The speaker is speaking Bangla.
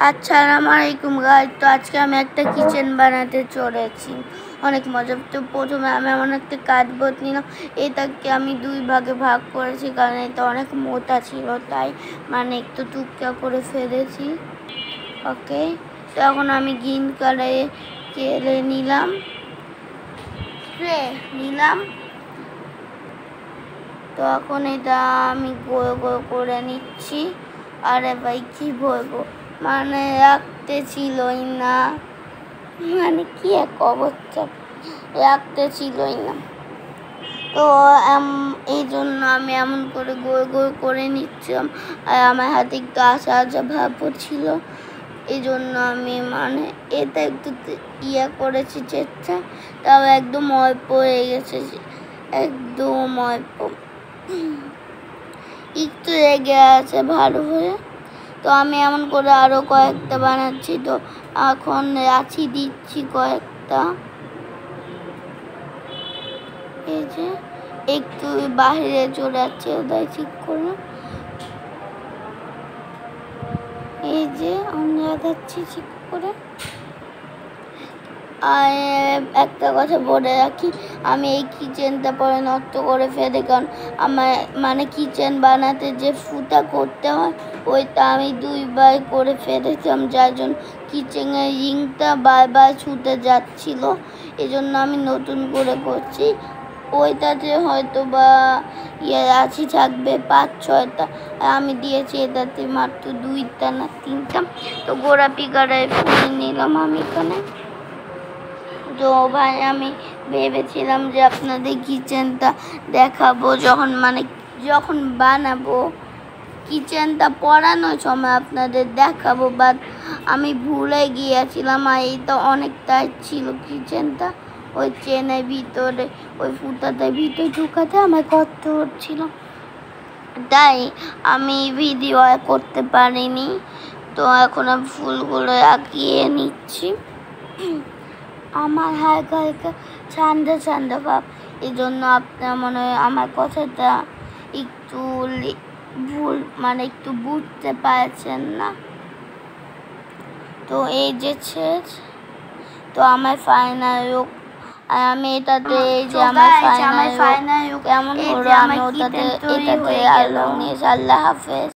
আসসালামু আলাইকুম গাইস। তো আজকে আমি একটা কিচেন বানাতে চলেছি, অনেক মজা। তো প্রথমে আমি এমন একটা কার্ডবোর্ড নিলাম, এটাকে আমি দুই ভাগে ভাগ করেছি কারণ এটা অনেক মোটা ছিল, তাই মানে একটু টুকরা করে ফেলেছি। ওকে, তো এখন আমি গ্রিন কালারে কেড়ে নিলাম, তো এখন এটা আমি গোল গোল করে নিচ্ছি। আরে ভাই কি বলবো, মানে রাখতে ছিলই না, মানে কি এক অবস্থা, রাখতে ছিলই না। তো এই জন্য আমি এমন করে গোল গোল করে নিচ্ছিলাম, আর আমার হাতে একটু আসা আসা ভাবও ছিল, এই জন্য আমি মানে এটা একটু করেছি চেষ্টা, তাও একদম অল্প হয়ে গেছে, একদম অল্প, একটু লেগে আছে ভালো হয়ে। তো আমি এমন করে আরও কয়েকটা বানাচ্ছি, তো এখন রাখি দিচ্ছি কয়েকটা। এই যে একটু বাইরে চলে যাচ্ছে, ওটাই ঠিক করে। এই যে আমি যাচ্ছি ঠিক করে। আর একটা কথা বলে রাখি, আমি এই কিচেনটা পরে নষ্ট করে ফেলি, কারণ আমার মানে কিচেন বানাতে যে ফুটা করতে হয় ওইটা আমি দুইবার করে ফেলেছিলাম, যার জন্য কিচেনের রিংটা বারবার ছুটে যাচ্ছিল, এই জন্য আমি নতুন করে করছি। ওইটাতে হয়তো বা রাশি থাকবে 5-6টা, আর আমি দিয়েছি এটাতে মাত্র 2টা না 3টা। তো গোড়াপি গাড়ায় ফুল নিলাম আমি এখানে। তো ভাই আমি ভেবেছিলাম যে আপনাদের কিচেনটা দেখাবো, যখন বানাবো কিচেনটা পড়ানোর সময় আপনাদের দেখাবো, বাট আমি ভুলে গিয়েছিলাম। আর এইটা অনেকটা ছিল কিচেনটা, ওই চেনের ভিতরে ওই ফুটাটার ভিতরে ঢুকাতে আমার কষ্ট হচ্ছিল, তাই আমি ভিডিও করতে পারিনি। তো এখন আমি ফুলগুলো আঁকিয়ে নিচ্ছি। আমার হালকা হালকা ঠান্ডা ঠান্ডা ভাব, এই জন্য আপনার মনে হয় আমার কথাটা একটু ভুল, মানে একটু বুঝতে পারছেন না। তো এই যে তো আমার ফাইনাল লুক, আর আমি এটাতে এই যে আমার ফাইনাল লুক কেমন হলো, আমি এটাতে আল্লাহ হাফেজ।